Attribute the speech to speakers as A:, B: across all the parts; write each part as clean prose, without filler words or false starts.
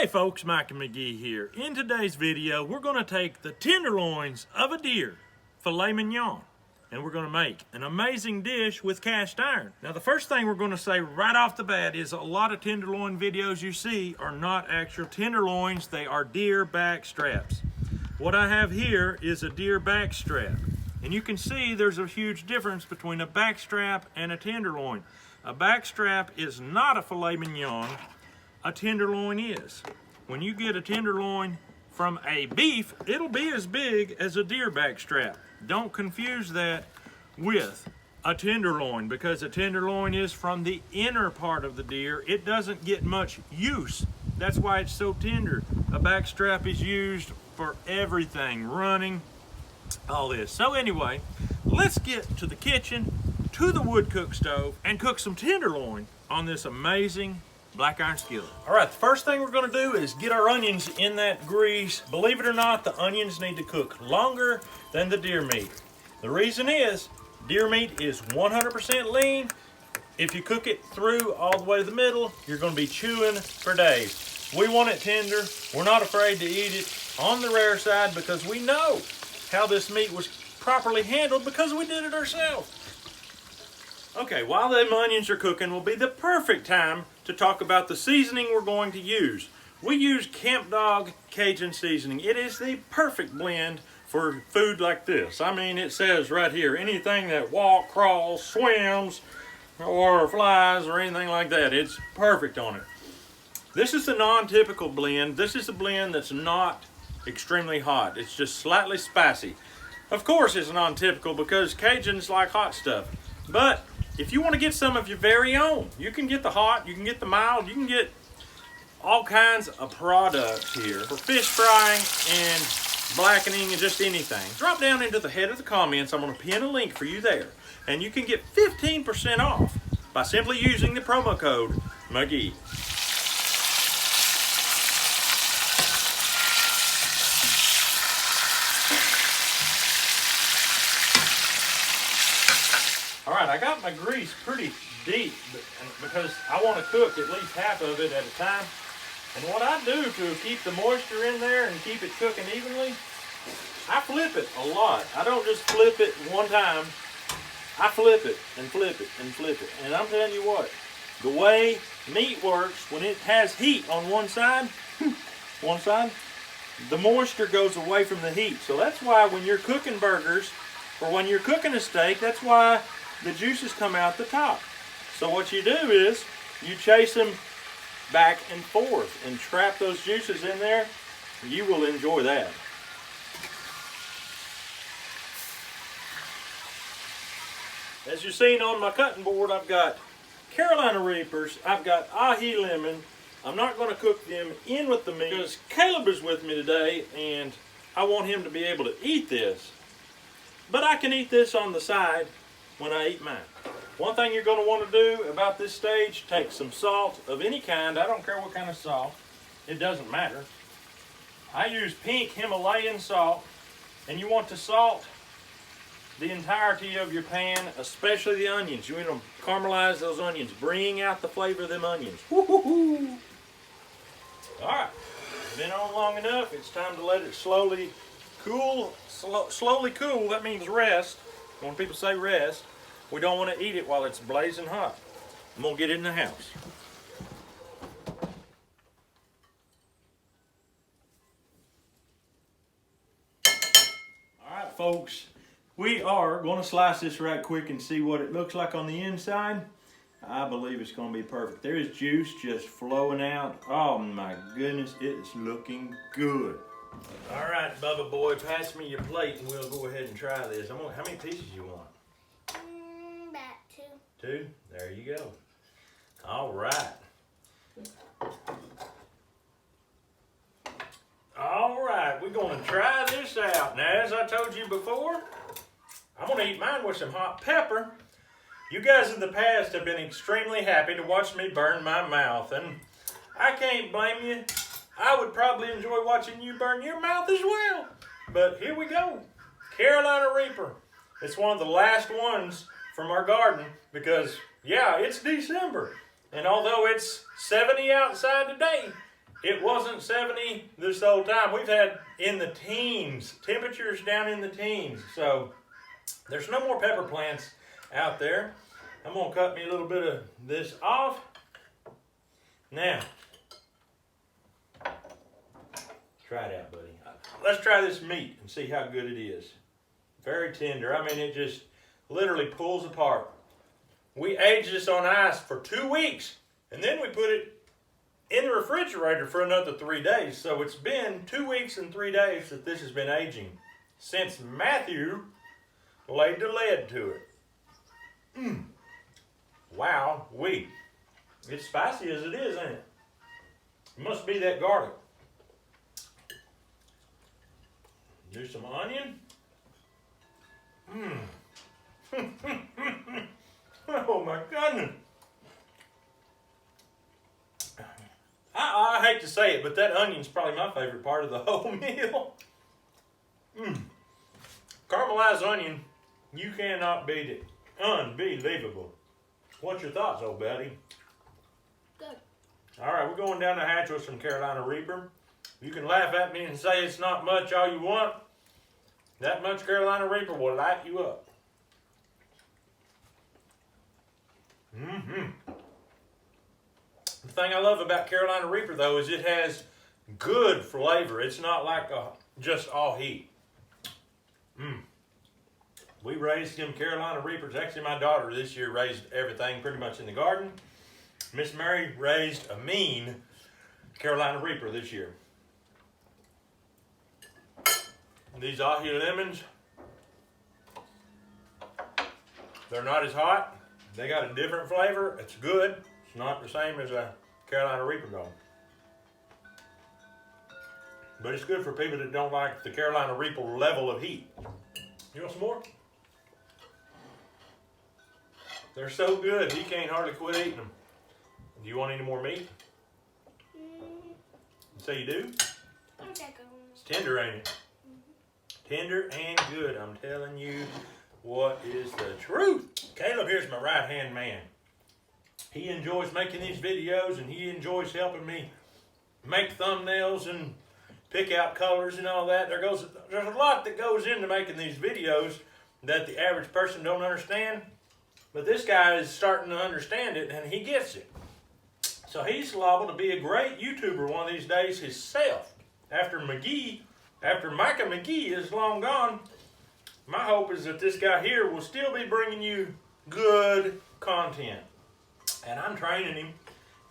A: Hey folks, Mike and McGee here. In today's video, we're going to take the tenderloins of a deer, filet mignon, and we're going to make an amazing dish with cast iron. Now the first thing we're going to say right off the bat is a lot of tenderloin videos you see are not actual tenderloins, they are deer back straps. What I have here is a deer back strap, and you can see there's a huge difference between a back strap and a tenderloin. A back strap is not a filet mignon. A tenderloin is. When you get a tenderloin from a beef, it'll be as big as a deer back strap. Don't confuse that with a tenderloin, because a tenderloin is from the inner part of the deer. It doesn't get much use. That's why it's so tender. A back strap is used for everything, running, all this. So anyway, let's get to the kitchen, to the wood cook stove, and cook some tenderloin on this amazing black iron skillet. All right, the first thing we're gonna do is get our onions in that grease. Believe it or not, the onions need to cook longer than the deer meat. The reason is, deer meat is 100% lean. If you cook it through all the way to the middle, you're gonna be chewing for days. We want it tender. We're not afraid to eat it on the rare side because we know how this meat was properly handled because we did it ourselves. Okay, while them onions are cooking will be the perfect time to talk about the seasoning we're going to use. We use Camp Dog Cajun seasoning. It is the perfect blend for food like this. I mean, it says right here, anything that walks, crawls, swims, or flies, or anything like that, it's perfect on it. This is the non-typical blend. This is a blend that's not extremely hot. It's just slightly spicy. Of course it's non-typical because Cajuns like hot stuff. But if you want to get some of your very own, you can get the hot, you can get the mild, you can get all kinds of products here for fish frying and blackening and just anything. Drop down into the head of the comments. I'm going to pin a link for you there. And you can get 15% off by simply using the promo code McGee. All right, I got my grease pretty deep because I want to cook at least half of it at a time. And what I do to keep the moisture in there and keep it cooking evenly, I flip it a lot. I don't just flip it one time. I flip it and flip it and flip it. And I'm telling you what, the way meat works, when it has heat on one side, the moisture goes away from the heat. So that's why when you're cooking burgers or when you're cooking a steak, that's why the juices come out the top. So what you do is you chase them back and forth and trap those juices in there. You will enjoy that. As you've seen on my cutting board, I've got Carolina Reapers, I've got ahi lemon. I'm not going to cook them in with the meat because Caleb is with me today and I want him to be able to eat this. But I can eat this on the side when I eat mine. One thing you're going to want to do about this stage, take some salt of any kind. I don't care what kind of salt. It doesn't matter. I use pink Himalayan salt, and you want to salt the entirety of your pan, especially the onions. You want to caramelize those onions, bring out the flavor of them onions. Woo-hoo-hoo. All right, been on long enough. It's time to let it slowly cool. Slowly cool, that means rest. When people say rest, we don't want to eat it while it's blazing hot. I'm going to get it in the house. All right, folks. We are going to slice this right quick and see what it looks like on the inside. I believe it's going to be perfect. There is juice just flowing out. Oh my goodness, it is looking good. All right, Bubba boy, pass me your plate and we'll go ahead and try this. How many pieces you want?
B: About two.
A: Two? There you go. All right. All right, we're going to try this out. Now, as I told you before, I'm going to eat mine with some hot pepper. You guys in the past have been extremely happy to watch me burn my mouth, and I can't blame you. I would probably enjoy watching you burn your mouth as well. But here we go. Carolina Reaper. It's one of the last ones from our garden because, yeah, it's December. And although it's 70 outside today, it wasn't 70 this whole time. We've had in the teens, temperatures down in the teens. So there's no more pepper plants out there. I'm gonna cut me a little bit of this off. Now, try it out, buddy. Let's try this meat and see how good it is. Very tender. I mean, it just literally pulls apart. We aged this on ice for 2 weeks, and then we put it in the refrigerator for another 3 days. So it's been 2 weeks and 3 days that this has been aging since Matthew laid the lead to it. Wow, it's spicy as it is, ain't it? It must be that garlic. Do some onion. Oh my goodness. I hate to say it, but that onion's probably my favorite part of the whole meal. Caramelized onion, you cannot beat it. Unbelievable. What's your thoughts, old buddy?
B: Good.
A: All right, we're going down the hatch with some Carolina Reaper. You can laugh at me and say it's not much all you want. That much Carolina Reaper will light you up. The thing I love about Carolina Reaper, though, is it has good flavor. It's not like just all heat. We raised them Carolina Reapers. Actually, my daughter this year raised everything pretty much in the garden. Miss Mary raised a mean Carolina Reaper this year. These ahi lemons, they're not as hot. They got a different flavor. It's good. It's not the same as a Carolina Reaper though. But it's good for people that don't like the Carolina Reaper level of heat. You want some more? They're so good, he can't hardly quit eating them. Do you want any more meat? You say you do? It's tender, ain't it? Tender and good, I'm telling you what is the truth. Caleb here's my right-hand man. He enjoys making these videos and he enjoys helping me make thumbnails and pick out colors and all that. There's a lot that goes into making these videos that the average person don't understand. But this guy is starting to understand it and he gets it. So he's liable to be a great YouTuber one of these days himself. After Micah McGee is long gone, my hope is that this guy here will still be bringing you good content. And I'm training him,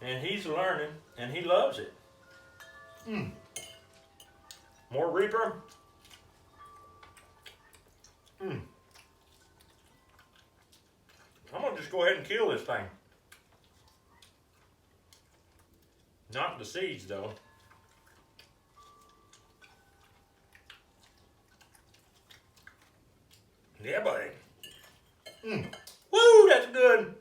A: and he's learning, and he loves it. More Reaper. I'm going to just go ahead and kill this thing. Not the seeds, though. Yeah, buddy. Woo, that's good.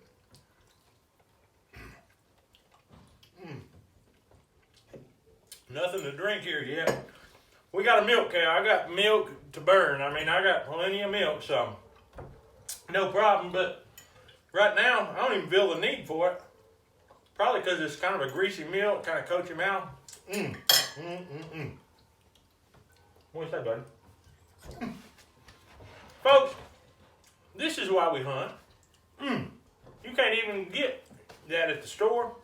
A: Nothing to drink here yet. We got a milk cow. I got milk to burn. I mean, I got plenty of milk, so no problem. But right now, I don't even feel the need for it. Probably because it's kind of a greasy milk, kind of coats your mouth. What do you say, buddy? Folks, this is why we hunt. You can't even get that at the store.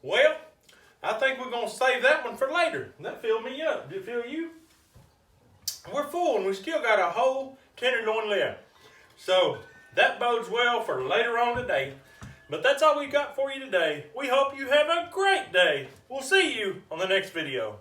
A: Well, I think we're going to save that one for later. That filled me up. Did it fill you? We're full and we still got a whole tenderloin left. So that bodes well for later on today. But that's all we got for you today. We hope you have a great day. We'll see you on the next video.